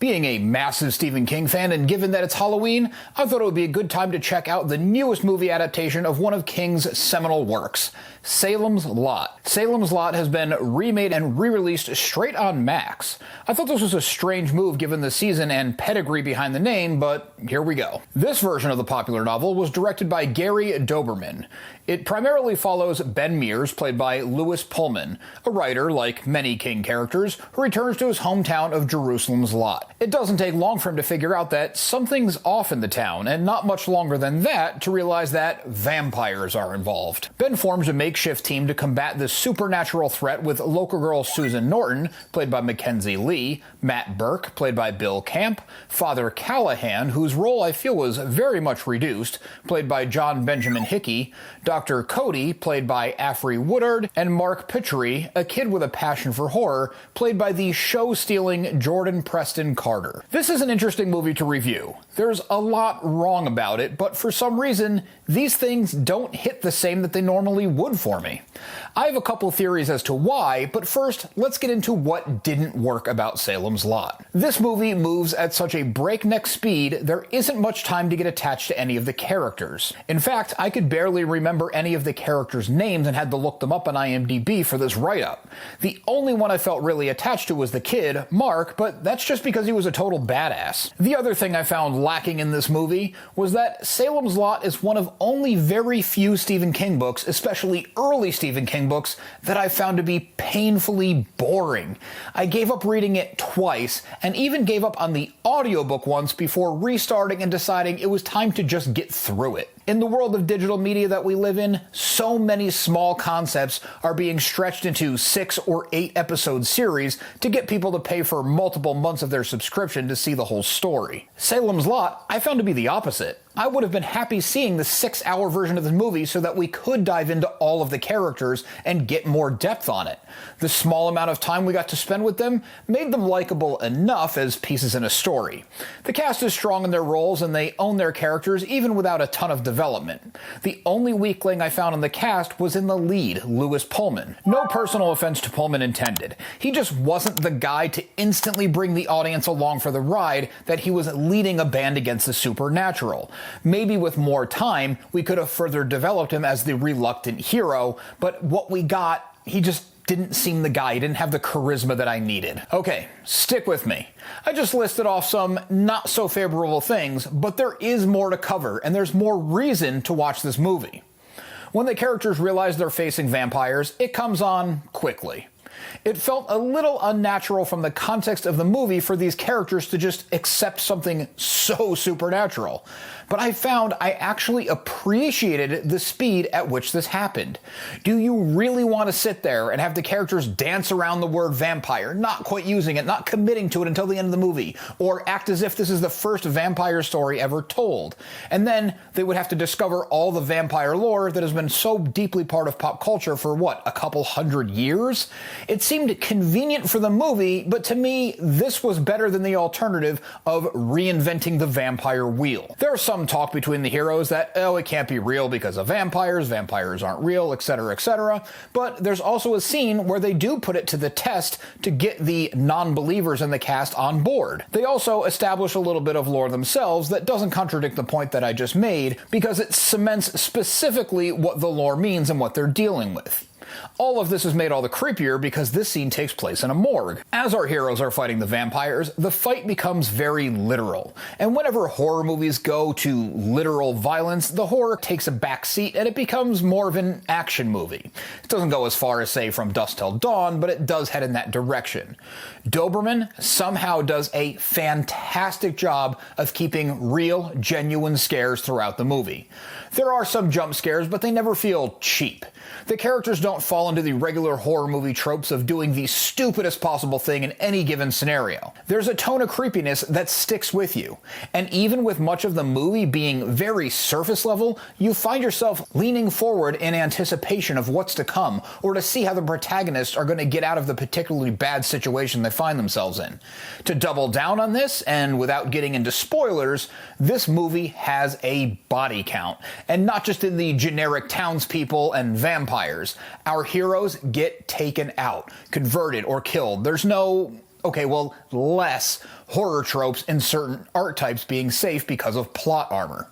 Being a massive Stephen King fan, and given that it's Halloween, I thought it would be a good time to check out the newest movie adaptation of one of King's seminal works, Salem's Lot. Salem's Lot has been remade and re-released straight on Max. I thought this was a strange move given the season and pedigree behind the name, but here we go. This version of the popular novel was directed by Gary Dauberman. It primarily follows Ben Mears, played by Louis Pullman, a writer, like many King characters, who returns to his hometown of Jerusalem's Lot. It doesn't take long for him to figure out that something's off in the town, and not much longer than that to realize that vampires are involved. Ben forms a makeshift team to combat this supernatural threat with local girl Susan Norton, played by Mackenzie Lee, Matt Burke, played by Bill Camp, Father Callahan, whose role I feel was very much reduced, played by John Benjamin Hickey, Dr. Cody, played by Afrey Woodard, and Mark Pitchery, a kid with a passion for horror, played by the show-stealing Jordan Preston Carter. This is an interesting movie to review. There's a lot wrong about it, but for some reason, these things don't hit the same that they normally would for me. I have a couple theories as to why, but first, let's get into what didn't work about Salem's Lot. This movie moves at such a breakneck speed, there isn't much time to get attached to any of the characters. In fact, I could barely remember any of the characters' names and had to look them up on IMDb for this write-up. The only one I felt really attached to was the kid, Mark, but that's just because he was a total badass. The other thing I found lacking in this movie was that Salem's Lot is one of only very few Stephen King books, especially early Stephen King books, that I found to be painfully boring. I gave up reading it twice, and even gave up on the audiobook once before restarting and deciding it was time to just get through it. In the world of digital media that we live in, so many small concepts are being stretched into 6 or 8 episode series to get people to pay for multiple months of their subscription to see the whole story. Salem's Lot, I found to be the opposite. I would have been happy seeing the 6-hour version of the movie so that we could dive into all of the characters and get more depth on it. The small amount of time we got to spend with them made them likable enough as pieces in a story. The cast is strong in their roles and they own their characters even without a ton of development. The only weakling I found in the cast was in the lead, Louis Pullman. No personal offense to Pullman intended. He just wasn't the guy to instantly bring the audience along for the ride that he was leading a band against the supernatural. Maybe with more time, we could have further developed him as the reluctant hero, but what we got, he just didn't seem the guy. He didn't have the charisma that I needed. Okay, stick with me. I just listed off some not so favorable things, but there is more to cover, and there's more reason to watch this movie. When the characters realize they're facing vampires, it comes on quickly. It felt a little unnatural from the context of the movie for these characters to just accept something so supernatural. But I found I actually appreciated the speed at which this happened. Do you really want to sit there and have the characters dance around the word vampire, not quite using it, not committing to it until the end of the movie, or act as if this is the first vampire story ever told? And then they would have to discover all the vampire lore that has been so deeply part of pop culture for, what, a couple hundred years? It seemed convenient for the movie, but to me, this was better than the alternative of reinventing the vampire wheel. There's some talk between the heroes that, oh, it can't be real because of vampires aren't real, etc., but there's also a scene where they do put it to the test to get the non-believers in the cast on board. They also establish a little bit of lore themselves that doesn't contradict the point that I just made, because it cements specifically what the lore means and what they're dealing with. All of this is made all the creepier because this scene takes place in a morgue. As our heroes are fighting the vampires, the fight becomes very literal. And whenever horror movies go to literal violence, the horror takes a back seat and it becomes more of an action movie. It doesn't go as far as, say, From Dusk Till Dawn, but it does head in that direction. Dauberman somehow does a fantastic job of keeping real, genuine scares throughout the movie. There are some jump scares, but they never feel cheap. The characters don't fall into the regular horror movie tropes of doing the stupidest possible thing in any given scenario. There's a tone of creepiness that sticks with you. And even with much of the movie being very surface level, you find yourself leaning forward in anticipation of what's to come, or to see how the protagonists are going to get out of the particularly bad situation they find themselves in. To double down on this, and without getting into spoilers, this movie has a body count. And not just in the generic townspeople and vampires. Our heroes get taken out, converted, or killed. There's no Okay, well, less horror tropes in certain art types being safe because of plot armor.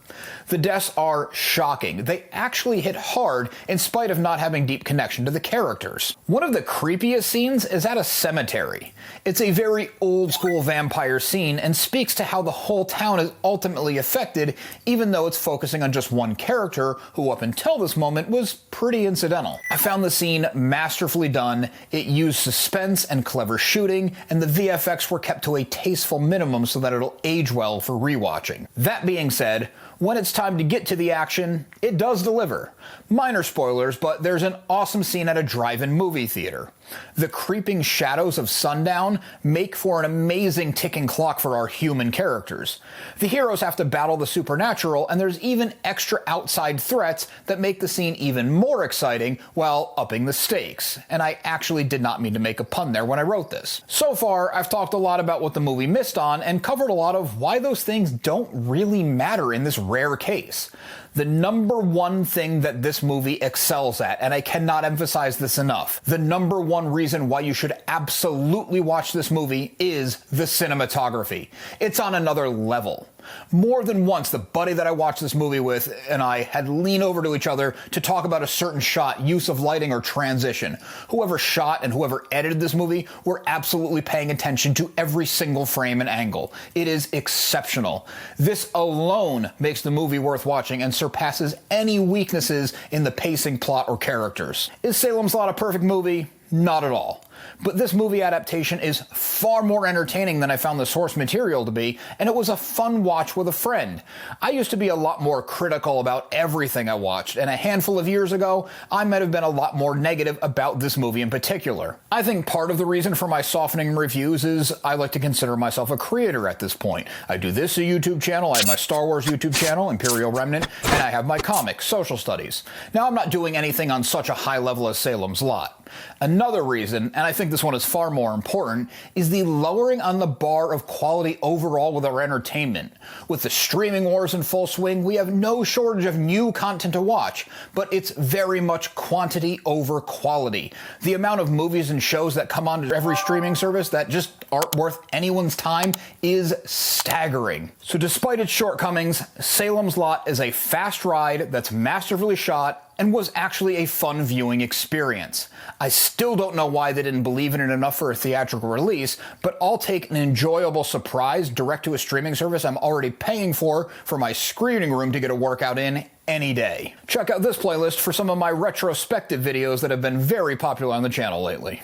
The deaths are shocking. They actually hit hard in spite of not having deep connection to the characters. One of the creepiest scenes is at a cemetery. It's a very old school vampire scene and speaks to how the whole town is ultimately affected, even though it's focusing on just one character who up until this moment was pretty incidental. I found the scene masterfully done. It used suspense and clever shooting, and the VFX were kept to a tasteful minimum so that it'll age well for rewatching. That being said, when it's time to get to the action, it does deliver. Minor spoilers, but there's an awesome scene at a drive-in movie theater. The creeping shadows of sundown make for an amazing ticking clock for our human characters. The heroes have to battle the supernatural, and there's even extra outside threats that make the scene even more exciting while upping the stakes. And I actually did not mean to make a pun there when I wrote this. So far, I've talked a lot about what the movie missed on and covered a lot of why those things don't really matter in this rare case. The number one thing that this movie excels at, and I cannot emphasize this enough, the number one reason why you should absolutely watch this movie is the cinematography. It's on another level. More than once, the buddy that I watched this movie with and I had leaned over to each other to talk about a certain shot, use of lighting, or transition. Whoever shot and whoever edited this movie were absolutely paying attention to every single frame and angle. It is exceptional. This alone makes the movie worth watching and surpasses any weaknesses in the pacing, plot, or characters. Is Salem's Lot a perfect movie? Not at all. But this movie adaptation is far more entertaining than I found the source material to be, and it was a fun watch with a friend. I used to be a lot more critical about everything I watched, and a handful of years ago, I might have been a lot more negative about this movie in particular. I think part of the reason for my softening reviews is I like to consider myself a creator at this point. I do this a YouTube channel, I have my Star Wars YouTube channel, Imperial Remnant, and I have my comics, Social Studies. Now, I'm not doing anything on such a high level as Salem's Lot. Another reason, and I think this one is far more important, is the lowering on the bar of quality overall with our entertainment. With the streaming wars in full swing, we have no shortage of new content to watch, but it's very much quantity over quality. The amount of movies and shows that come onto every streaming service that just aren't worth anyone's time is staggering. So despite its shortcomings, Salem's Lot is a fast ride that's masterfully shot and was actually a fun viewing experience. I still don't know why they didn't believe in it enough for a theatrical release, but I'll take an enjoyable surprise direct to a streaming service I'm already paying for my screening room to get a workout in any day. Check out this playlist for some of my retrospective videos that have been very popular on the channel lately.